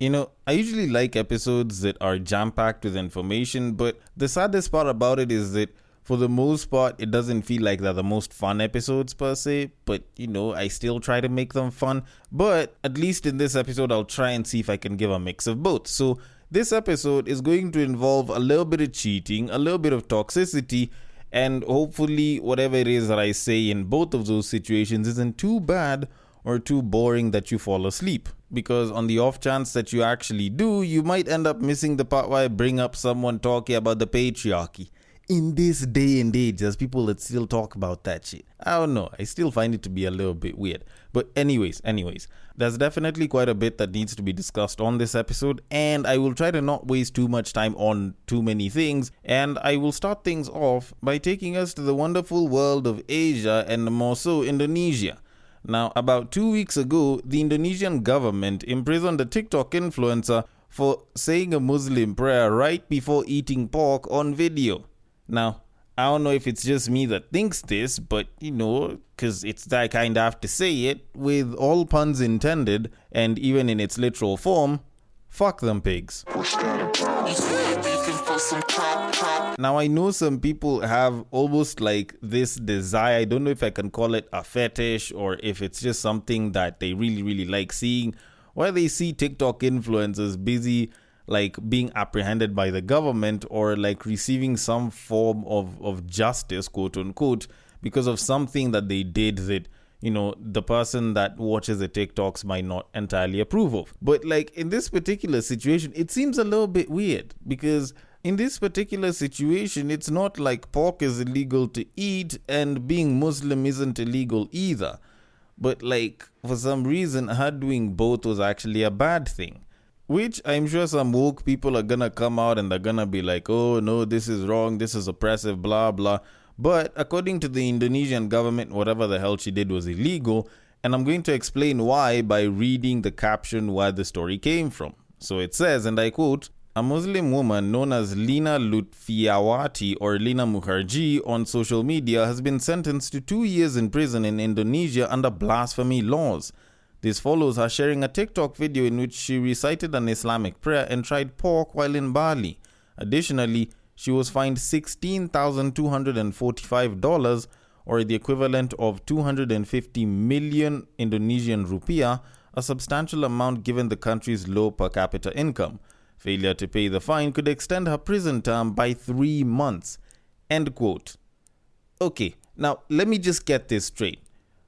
I usually like episodes that are jam-packed with information, but the saddest part about it is that for the most part, it doesn't feel like they're the most fun episodes per se, but I still try to make them fun. But at least in this episode, I'll try and see if I can give a mix of both. So this episode is going to involve a little bit of cheating, a little bit of toxicity, and hopefully whatever it is that I say in both of those situations isn't too bad or too boring that you fall asleep. Because on the off chance that you actually do, you might end up missing the part where I bring up someone talking about the patriarchy. In this day and age, there's people that still talk about that shit. I don't know. I still find it to be a little bit weird. But anyways, there's definitely quite a bit that needs to be discussed on this episode, and I will try to not waste too much time on too many things, and I will start things off by taking us to the wonderful world of Asia and more so Indonesia. Now, about 2 weeks ago, the Indonesian government imprisoned a TikTok influencer for saying a Muslim prayer right before eating pork on video. Now, I don't know if it's just me that thinks this, but because it's that I kind of have to say it, with all puns intended, and even in its literal form, fuck them pigs. Now, I know some people have almost like this desire, I don't know if I can call it a fetish or if it's just something that they really, really like seeing, where they see TikTok influencers busy like being apprehended by the government or like receiving some form of justice, quote unquote, because of something that they did that, the person that watches the TikToks might not entirely approve of. But like in this particular situation, it seems a little bit weird because in this particular situation, it's not like pork is illegal to eat and being Muslim isn't illegal either. But like for some reason, her doing both was actually a bad thing. Which I'm sure some woke people are gonna come out and they're gonna be like, oh no, this is wrong, this is oppressive, blah blah. But according to the Indonesian government, whatever the hell she did was illegal. And I'm going to explain why by reading the caption where the story came from. So it says, and I quote, a Muslim woman known as Lina Lutfiawati or Lina Mukherjee on social media has been sentenced to 2 years in prison in Indonesia under blasphemy laws. This follows her sharing a TikTok video in which she recited an Islamic prayer and tried pork while in Bali. Additionally, she was fined $16,245 or the equivalent of 250 million Indonesian rupiah, a substantial amount given the country's low per capita income. Failure to pay the fine could extend her prison term by 3 months. End quote. Okay, now let me just get this straight.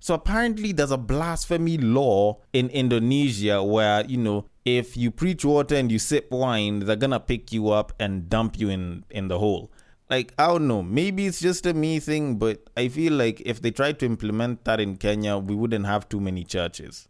So apparently there's a blasphemy law in Indonesia where, if you preach water and you sip wine, they're gonna pick you up and dump you in the hole. Like, I don't know, maybe it's just a me thing, but I feel like if they tried to implement that in Kenya, we wouldn't have too many churches.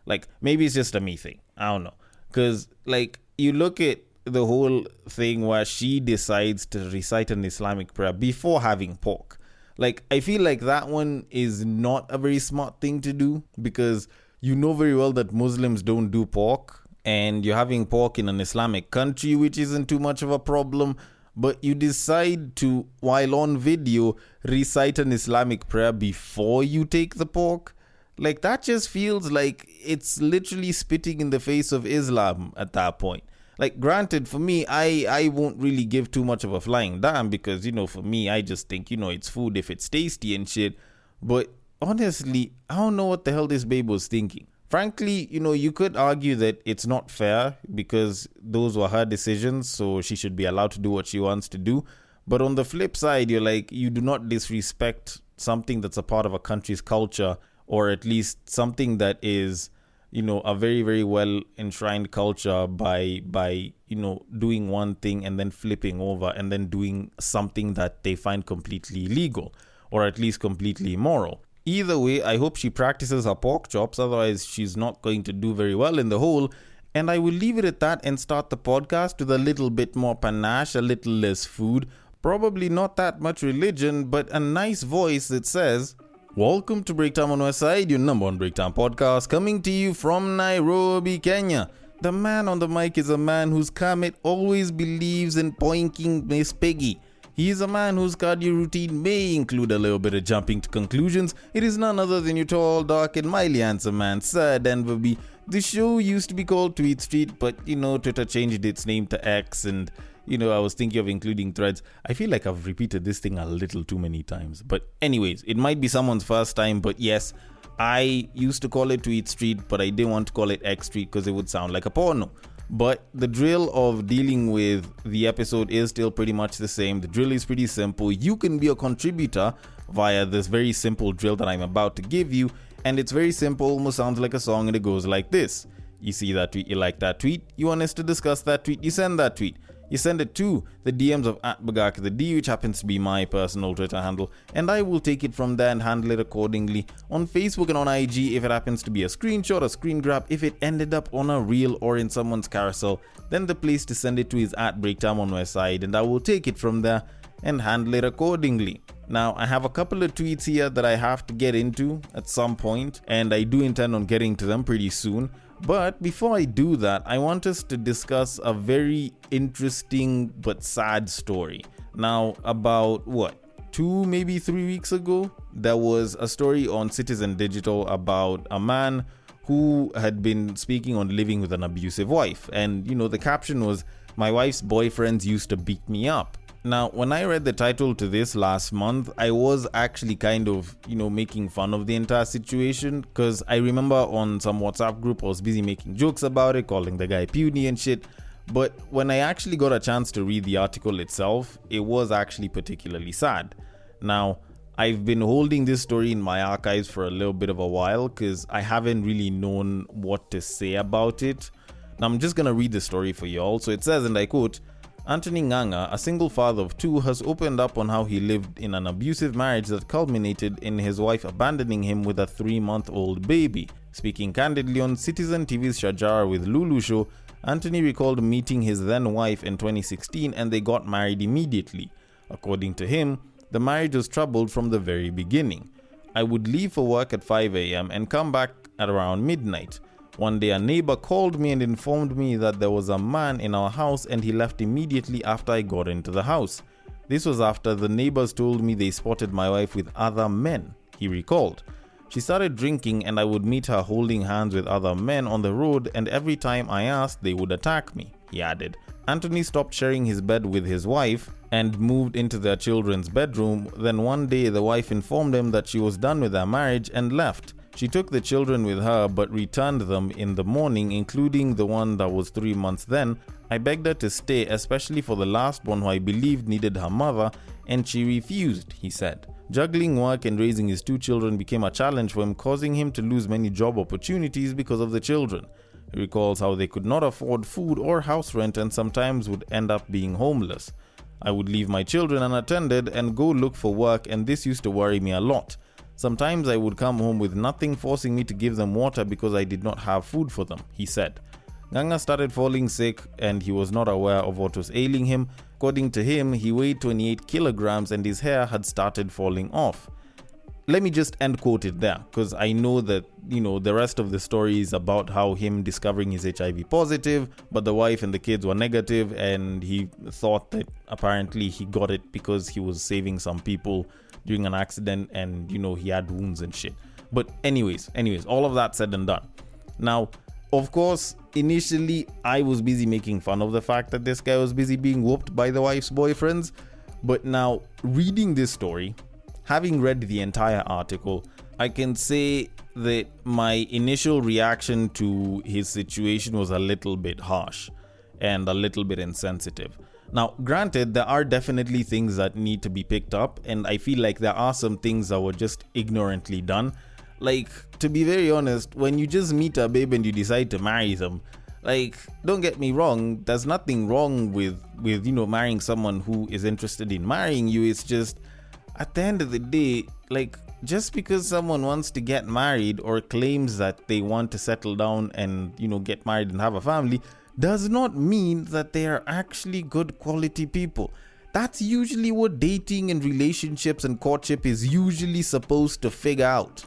Like, maybe it's just a me thing. I don't know. Because, like, you look at the whole thing where she decides to recite an Islamic prayer before having pork. Like, I feel like that one is not a very smart thing to do because you know very well that Muslims don't do pork and you're having pork in an Islamic country, which isn't too much of a problem. But you decide to, while on video, recite an Islamic prayer before you take the pork. Like, that just feels like it's literally spitting in the face of Islam at that point. Like, granted, for me, I won't really give too much of a flying damn because, for me, I just think, it's food if it's tasty and shit. But honestly, I don't know what the hell this babe was thinking. Frankly, you could argue that it's not fair because those were her decisions, so she should be allowed to do what she wants to do. But on the flip side, you're like, you do not disrespect something that's a part of a country's culture, or at least something that is, a very, very well enshrined culture by doing one thing and then flipping over and then doing something that they find completely illegal or at least completely immoral. Either way, I hope she practices her pork chops, otherwise she's not going to do very well in the hole. And I will leave it at that and start the podcast with a little bit more panache, a little less food, probably not that much religion, but a nice voice that says, welcome to Breaktime on West Side, your number one breakdown podcast, coming to you from Nairobi, Kenya. The man on the mic is a man whose Kermit always believes in pointing Miss Piggy. He is a man whose cardio routine may include a little bit of jumping to conclusions. It is none other than your tall, dark, and mildly handsome man, Sir Denver B. the show used to be called Tweet Street, but Twitter changed its name to X, and I was thinking of including Threads. I feel like I've repeated this thing a little too many times. But anyways, it might be someone's first time, but yes, I used to call it Tweet Street, but I didn't want to call it X Street because it would sound like a porno. But the drill of dealing with the episode is still pretty much the same. The drill is pretty simple. You can be a contributor via this very simple drill that I'm about to give you. And it's very simple, almost sounds like a song, and it goes like this. You see that tweet, you like that tweet, you want us to discuss that tweet, you send that tweet. You send it to the DMs of @BagakaTheD, which happens to be my personal Twitter handle, and I will take it from there and handle it accordingly. On Facebook and on IG, if it happens to be a screenshot, a screen grab, if it ended up on a reel or in someone's carousel, then the place to send it to is @BreakTime on my side, and I will take it from there and handle it accordingly. Now, I have a couple of tweets here that I have to get into at some point, and I do intend on getting to them pretty soon. But before I do that, I want us to discuss a very interesting but sad story. Now, about 2, maybe 3 weeks ago, there was a story on Citizen Digital about a man who had been speaking on living with an abusive wife. And, the caption was, "My wife's boyfriends used to beat me up." Now, when I read the title to this last month, I was actually kind of, making fun of the entire situation, because I remember on some WhatsApp group I was busy making jokes about it, calling the guy puny and shit. But when I actually got a chance to read the article itself, it was actually particularly sad. Now, I've been holding this story in my archives for a little bit of a while because I haven't really known what to say about it. Now, I'm just going to read the story for y'all. So it says, and I quote, "Anthony Nganga, a single father of 2, has opened up on how he lived in an abusive marriage that culminated in his wife abandoning him with a 3-month-old baby. Speaking candidly on Citizen TV's Shajara with Lulu show, Anthony recalled meeting his then wife in 2016 and they got married immediately. According to him, the marriage was troubled from the very beginning. I would leave for work at 5 a.m. and come back at around midnight. One day a neighbor called me and informed me that there was a man in our house and he left immediately after I got into the house. This was after the neighbors told me they spotted my wife with other men," he recalled. "She started drinking and I would meet her holding hands with other men on the road, and every time I asked they would attack me," he added. Anthony stopped sharing his bed with his wife and moved into their children's bedroom. Then one day the wife informed him that she was done with their marriage and left. She took the children with her but returned them in the morning, including the one that was 3 months then. I begged her to stay, especially for the last one who I believed needed her mother, and she refused," he said. Juggling work and raising his 2 children became a challenge for him, causing him to lose many job opportunities because of the children. He recalls how they could not afford food or house rent and sometimes would end up being homeless. "I would leave my children unattended and go look for work, and this used to worry me a lot. Sometimes I would come home with nothing, forcing me to give them water because I did not have food for them," he said. Nganga started falling sick and he was not aware of what was ailing him. According to him, he weighed 28 kilograms and his hair had started falling off. Let me just end quote it there, because I know that, the rest of the story is about how him discovering he's HIV positive, but the wife and the kids were negative, and he thought that apparently he got it because he was saving some people during an accident and, he had wounds and shit. But anyways, all of that said and done. Now, of course, initially I was busy making fun of the fact that this guy was busy being whooped by the wife's boyfriends. But now, reading this story, having read the entire article, I can say that my initial reaction to his situation was a little bit harsh and a little bit insensitive. Now, granted, there are definitely things that need to be picked up, and I feel like there are some things that were just ignorantly done. Like, to be very honest, when you just meet a babe and you decide to marry them, don't get me wrong, there's nothing wrong with marrying someone who is interested in marrying you. It's just, at the end of the day, just because someone wants to get married or claims that they want to settle down and, get married and have a family, does not mean that they are actually good quality people. That's usually what dating and relationships and courtship is usually supposed to figure out.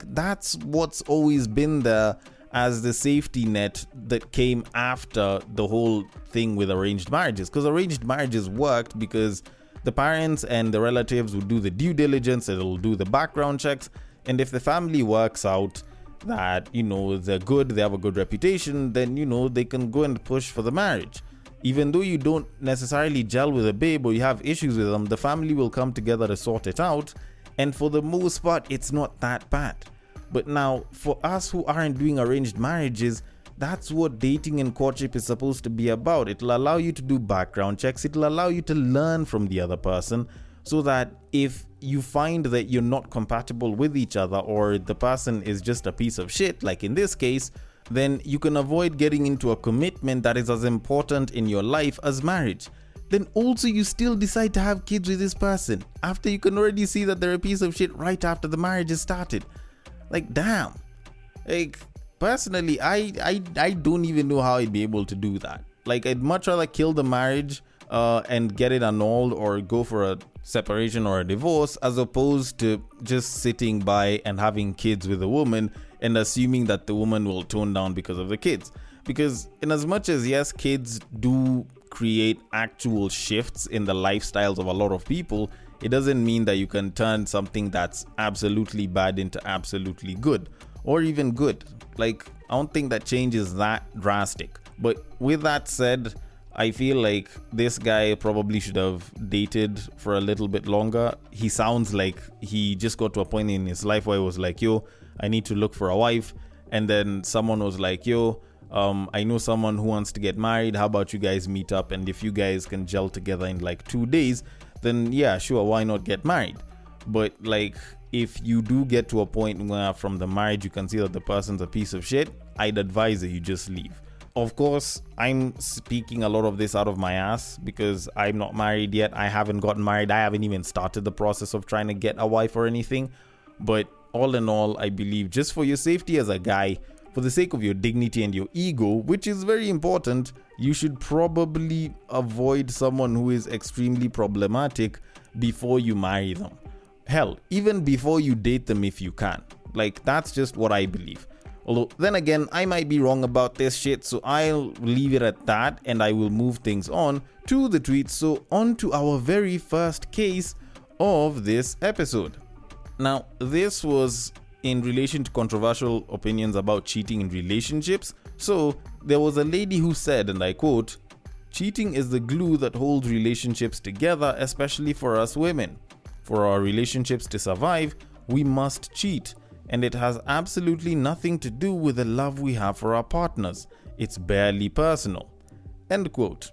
That's what's always been there as the safety net that came after the whole thing with arranged marriages. Because arranged marriages worked because the parents and the relatives would do the due diligence, it'll do the background checks, and if the family works out, that, they're good, they have a good reputation, then, they can go and push for the marriage. Even though you don't necessarily gel with a babe or you have issues with them, the family will come together to sort it out. And for the most part, it's not that bad. But now, for us who aren't doing arranged marriages, that's what dating and courtship is supposed to be about. It'll allow you to do background checks. It'll allow you to learn from the other person, so that if you find that you're not compatible with each other, or the person is just a piece of shit, like in this case, then you can avoid getting into a commitment that is as important in your life as marriage. Then also you still decide to have kids with this person after you can already see that they're a piece of shit right after the marriage is started. Like, damn. Like, personally, I don't even know how I'd be able to do that. Like, I'd much rather kill the marriage and get it annulled or go for a separation or a divorce, as opposed to just sitting by and having kids with a woman and assuming that the woman will tone down because of the kids. Because in as much as, yes, kids do create actual shifts in the lifestyles of a lot of people, it doesn't mean that you can turn something that's absolutely bad into absolutely good, or even good. Like, I don't think that change is that drastic. But with that said, I feel like this guy probably should have dated for a little bit longer. He sounds like he just got to a point in his life where he was like, yo, I need to look for a wife. And then someone was like, yo, I know someone who wants to get married. How about you guys meet up? And if you guys can gel together in like 2 days, then yeah, sure, why not get married? But like, if you do get to a point where from the marriage you can see that the person's a piece of shit, I'd advise that you just leave. Of course, I'm speaking a lot of this out of my ass because I'm not married yet. I haven't gotten married. I haven't even started the process of trying to get a wife or anything. But all in all, I believe just for your safety as a guy, for the sake of your dignity and your ego, which is very important, you should probably avoid someone who is extremely problematic before you marry them. Hell, even before you date them if you can. Like, that's just what I believe. Although, then again, I might be wrong about this shit, so I'll leave it at that and I will move things on to the tweets. So, on to our very first case of this episode. Now, this was in relation to controversial opinions about cheating in relationships. So, there was a lady who said, and I quote, "Cheating is the glue that holds relationships together, especially for us women. For our relationships to survive, we must cheat. And it has absolutely nothing to do with the love we have for our partners. It's barely personal." End quote.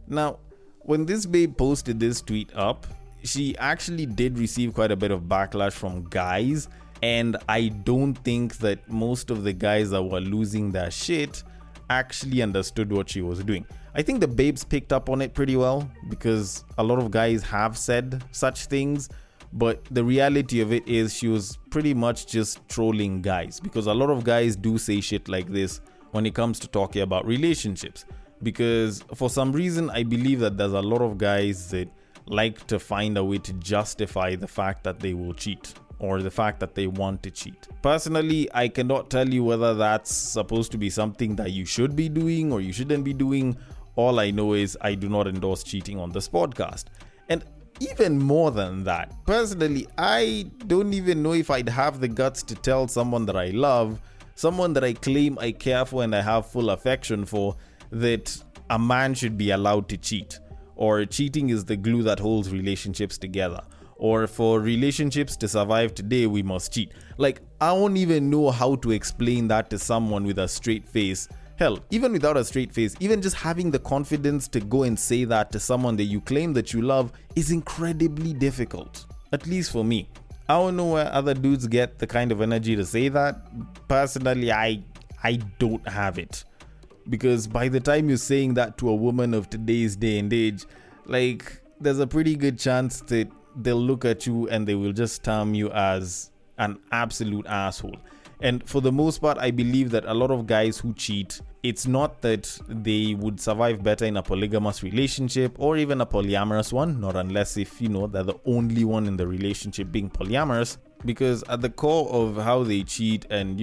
Now, when this babe posted this tweet up, she actually did receive quite a bit of backlash from guys, and I don't think that most of the guys that were losing their shit actually understood what she was doing. I think the babes picked up on it pretty well because a lot of guys have said such things. But the reality of it is she was pretty much just trolling guys, because a lot of guys do say shit like this when it comes to talking about relationships. Because for some reason, I believe that there's a lot of guys that like to find a way to justify the fact that they will cheat or the fact that they want to cheat. Personally, I cannot tell you whether that's supposed to be something that you should be doing or you shouldn't be doing. All I know is I do not endorse cheating on this podcast. And even more than that, personally, I don't even know if I'd have the guts to tell someone that I love, someone that I claim I care for and I have full affection for, that a man should be allowed to cheat, or cheating is the glue that holds relationships together, or for relationships to survive today, we must cheat. Like, I don't even know how to explain that to someone with a straight face. Hell, even without a straight face, even just having the confidence to go and say that to someone that you claim that you love is incredibly difficult. At least for me. I don't know where other dudes get the kind of energy to say that. Personally, I don't have it. Because by the time you're saying that to a woman of today's day and age, like, there's a pretty good chance that they'll look at you and they will just term you as an absolute asshole. And for the most part, I believe that a lot of guys who cheat, it's not that they would survive better in a polygamous relationship or even a polyamorous one, not unless if, they're the only one in the relationship being polyamorous. Because at the core of how they cheat and,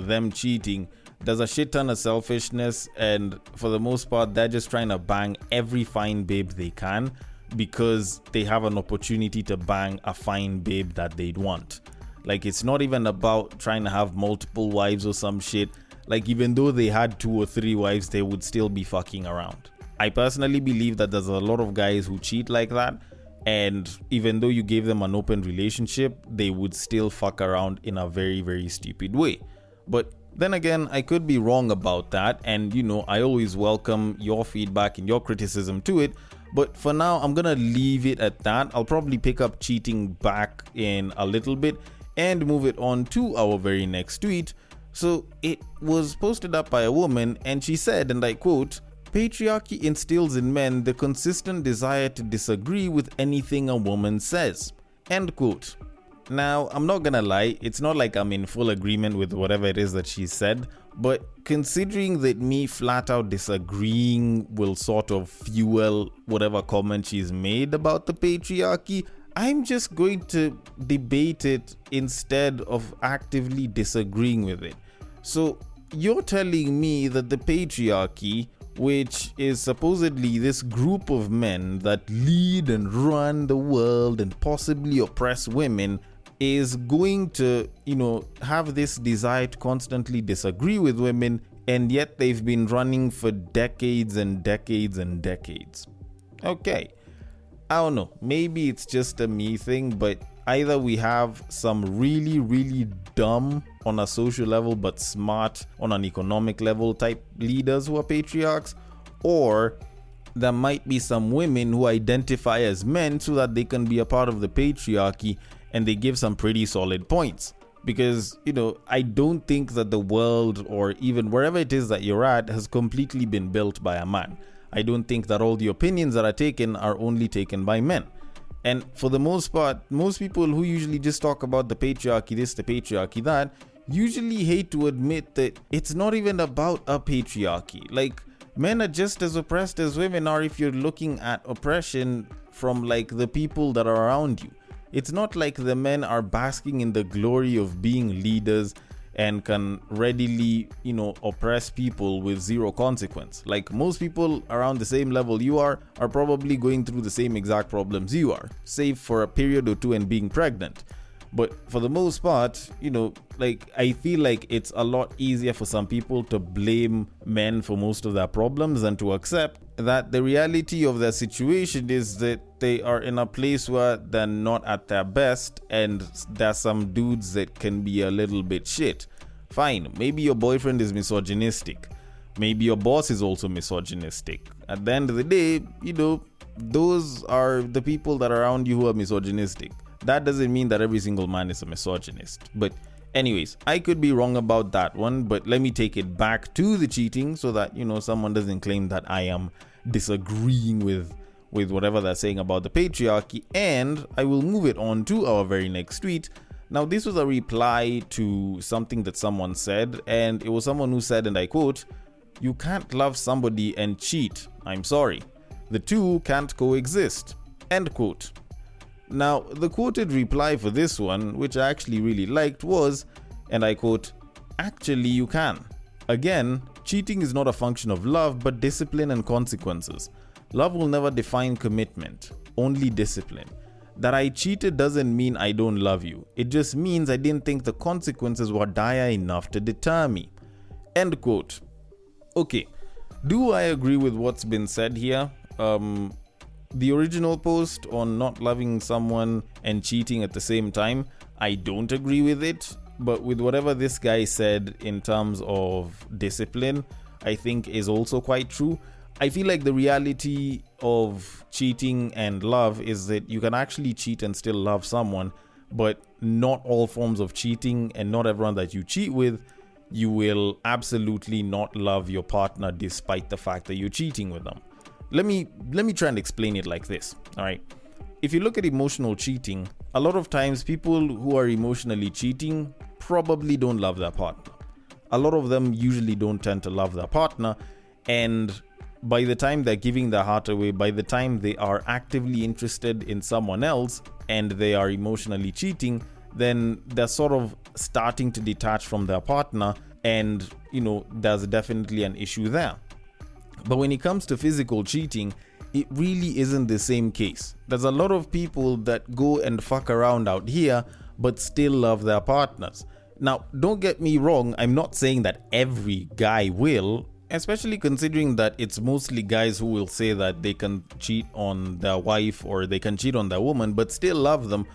them cheating, there's a shit ton of selfishness. And for the most part, they're just trying to bang every fine babe they can because they have an opportunity to bang a fine babe that they'd want. Like, it's not even about trying to have multiple wives or some shit. Like, even though they had 2 or 3 wives, they would still be fucking around. I personally believe that there's a lot of guys who cheat like that, and even though you gave them an open relationship, they would still fuck around in a very, very stupid way. But then again, I could be wrong about that, and I always welcome your feedback and your criticism to it. But for now, I'm gonna leave it at that. I'll probably pick up cheating back in a little bit and move it on to our very next tweet. So it was posted up by a woman, and she said, and I quote, "Patriarchy instills in men the consistent desire to disagree with anything a woman says." End quote. Now, I'm not gonna lie, it's not like I'm in full agreement with whatever it is that she said, but considering that me flat out disagreeing will sort of fuel whatever comment she's made about the patriarchy, I'm just going to debate it instead of actively disagreeing with it. So, you're telling me that the patriarchy, which is supposedly this group of men that lead and run the world and possibly oppress women, is going to, have this desire to constantly disagree with women, and yet they've been running for decades and decades and decades. Okay, I don't know, maybe it's just a me thing, but either we have some really, really dumb on a social level but smart on an economic level type leaders who are patriarchs, or there might be some women who identify as men so that they can be a part of the patriarchy, and they give some pretty solid points. Because, I don't think that the world, or even wherever it is that you're at, has completely been built by a man. I don't think that all the opinions that are taken are only taken by men. And for the most part, most people who usually just talk about the patriarchy this, the patriarchy that, usually hate to admit that it's not even about a patriarchy. Like, men are just as oppressed as women are if you're looking at oppression from like the people that are around you. It's not like the men are basking in the glory of being leaders and can readily, oppress people with zero consequence. Like, most people around the same level you are probably going through the same exact problems you are, save for a period or two and being pregnant. But for the most part, I feel like it's a lot easier for some people to blame men for most of their problems than to accept that the reality of their situation is that they are in a place where they're not at their best, and there's some dudes that can be a little bit shit. Fine, maybe your boyfriend is misogynistic. Maybe your boss is also misogynistic. At the end of the day, those are the people that are around you who are misogynistic. That doesn't mean that every single man is a misogynist. But anyways, I could be wrong about that one, but let me take it back to the cheating so that, someone doesn't claim that I am disagreeing with whatever they're saying about the patriarchy, and I will move it on to our very next tweet. Now, this was a reply to something that someone said, and it was someone who said, and I quote, "You can't love somebody and cheat. I'm sorry. The two can't coexist." End quote. Now, the quoted reply for this one, which I actually really liked, was, and I quote, "Actually, you can. Again, cheating is not a function of love, but discipline and consequences. Love will never define commitment, only discipline. That I cheated doesn't mean I don't love you. It just means I didn't think the consequences were dire enough to deter me." End quote. Okay, do I agree with what's been said here? The original post on not loving someone and cheating at the same time, I don't agree with it. But with whatever this guy said in terms of discipline, I think is also quite true. I feel like the reality of cheating and love is that you can actually cheat and still love someone, but not all forms of cheating and not everyone that you cheat with, you will absolutely not love your partner despite the fact that you're cheating with them. Let me try and explain it like this. All right. If you look at emotional cheating, a lot of times people who are emotionally cheating probably don't love their partner. A lot of them usually don't tend to love their partner, and by the time they're giving their heart away, by the time they are actively interested in someone else and they are emotionally cheating, then they're sort of starting to detach from their partner, and there's definitely an issue there. But when it comes to physical cheating, it really isn't the same case. There's a lot of people that go and fuck around out here, but still love their partners. Now, don't get me wrong, I'm not saying that every guy will, especially considering that it's mostly guys who will say that they can cheat on their wife or they can cheat on their woman but still love them.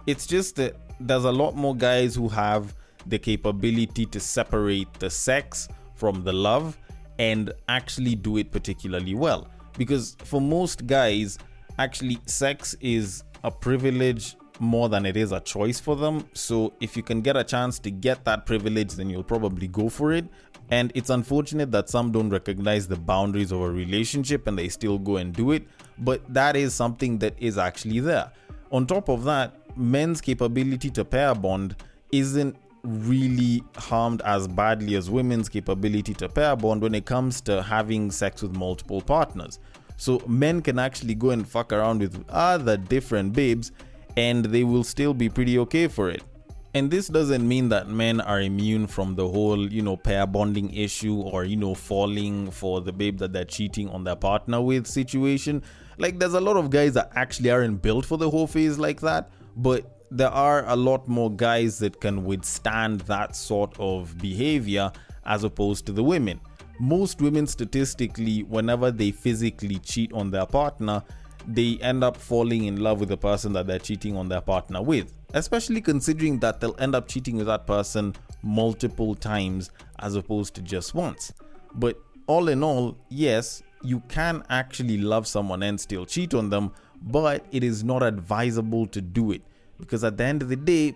It's just that there's a lot more guys who have the capability to separate the sex from the love and actually do it particularly well. Because for most guys, actually sex is a privilege more than it is a choice for them. So if you can get a chance to get that privilege, then you'll probably go for it. And it's unfortunate that some don't recognize the boundaries of a relationship and they still go and do it. But that is something that is actually there. On top of that, men's capability to pair bond isn't really harmed as badly as women's capability to pair bond when it comes to having sex with multiple partners. So men can actually go and fuck around with other different babes and they will still be pretty okay for it. And this doesn't mean that men are immune from the whole, pair bonding issue or, falling for the babe that they're cheating on their partner with situation. Like, there's a lot of guys that actually aren't built for the whole phase like that, but there are a lot more guys that can withstand that sort of behavior as opposed to the women. Most women statistically, whenever they physically cheat on their partner, they end up falling in love with the person that they're cheating on their partner with, especially considering that they'll end up cheating with that person multiple times as opposed to just once. But all in all, yes, you can actually love someone and still cheat on them, but it is not advisable to do it, because at the end of the day,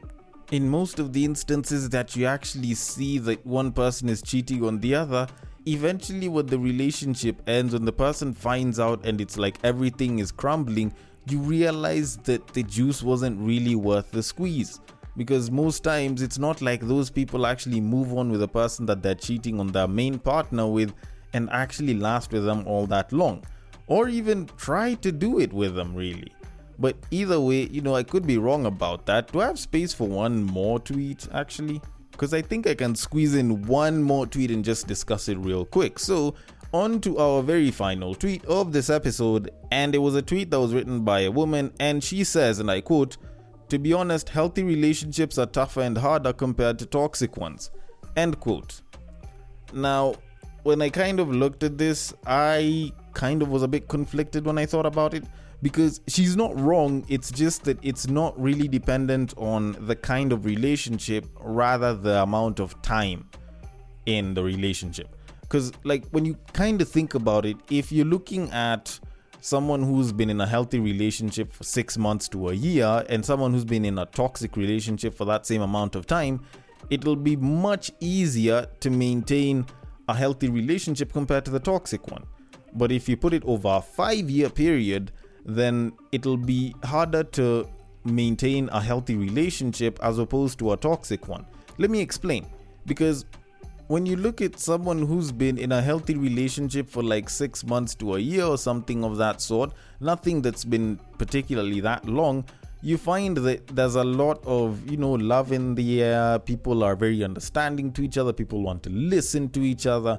in most of the instances that you actually see that one person is cheating on the other, eventually when the relationship ends, when the person finds out and it's like everything is crumbling, you realize that the juice wasn't really worth the squeeze. Because most times it's not like those people actually move on with the person that they're cheating on their main partner with and actually last with them all that long, or even try to do it with them really. But either way, I could be wrong about that. Do I have space for one more tweet actually? Because I think I can squeeze in one more tweet and just discuss it real quick. So on to our very final tweet of this episode, and it was a tweet that was written by a woman, and she says, and I quote, "To be honest, healthy relationships are tougher and harder compared to toxic ones." End quote. Now, when I kind of looked at this, I kind of was a bit conflicted when I thought about it, because she's not wrong. It's just that it's not really dependent on the kind of relationship, rather the amount of time in the relationship. Because when you kind of think about it, if you're looking at someone who's been in a healthy relationship for 6 months to a year and someone who's been in a toxic relationship for that same amount of time, it'll be much easier to maintain a healthy relationship compared to the toxic one. But if you put it over a 5-year period, then it'll be harder to maintain a healthy relationship as opposed to a toxic one. Let me explain. Because when you look at someone who's been in a healthy relationship for 6 months to a year or something of that sort, nothing that's been particularly that long, you find that there's a lot of, love in the air. People are very understanding to each other. People want to listen to each other.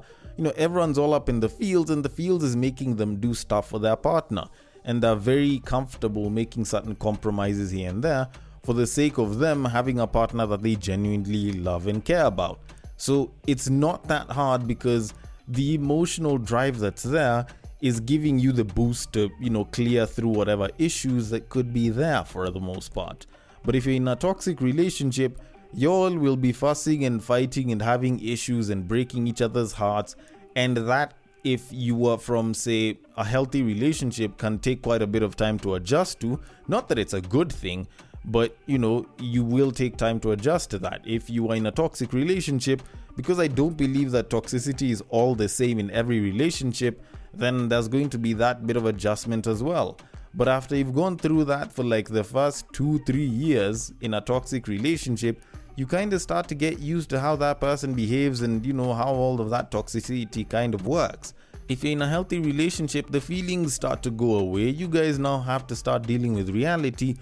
Everyone's all up in the fields, and the fields is making them do stuff for their partner. And they're very comfortable making certain compromises here and there for the sake of them having a partner that they genuinely love and care about. So it's not that hard, because the emotional drive that's there is giving you the boost to, clear through whatever issues that could be there for the most part. But if you're in a toxic relationship, y'all will be fussing and fighting and having issues and breaking each other's hearts. And that, if you are from, say, a healthy relationship, can take quite a bit of time to adjust to. Not that it's a good thing, but you will take time to adjust to that if you are in a toxic relationship, because I don't believe that toxicity is all the same in every relationship. Then there's going to be that bit of adjustment as well. But after you've gone through that for the first 2-3 years in a toxic relationship, you kind of start to get used to how that person behaves and how all of that toxicity kind of works. If you're in a healthy relationship, the feelings start to go away. You guys now have to start dealing with reality.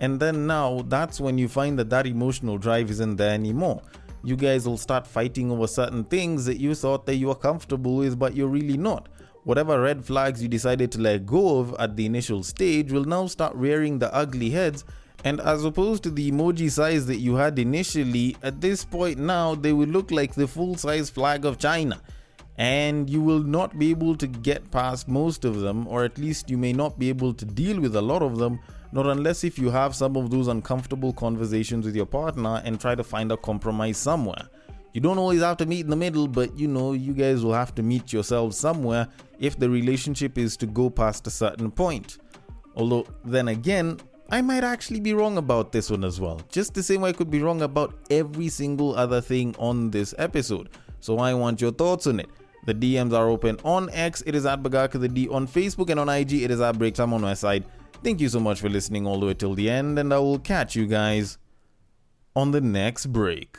And then now that's when you find that emotional drive isn't there anymore. You guys will start fighting over certain things that you thought that you were comfortable with, but you're really not. Whatever red flags you decided to let go of at the initial stage will now start rearing the ugly heads, And as opposed to the emoji size that you had initially, at this point now they will look like the full-size flag of China. And you will not be able to get past most of them, or at least you may not be able to deal with a lot of them, not unless if you have some of those uncomfortable conversations with your partner and try to find a compromise somewhere. You don't always have to meet in the middle, but you guys will have to meet yourselves somewhere if the relationship is to go past a certain point. Although, then again, I might actually be wrong about this one as well. Just the same way I could be wrong about every single other thing on this episode. So I want your thoughts on it. The DMs are open on X, it is at BagakaTheD. On Facebook and on IG, it is at BreakTime on my side. Thank you so much for listening all the way till the end, and I will catch you guys on the next break.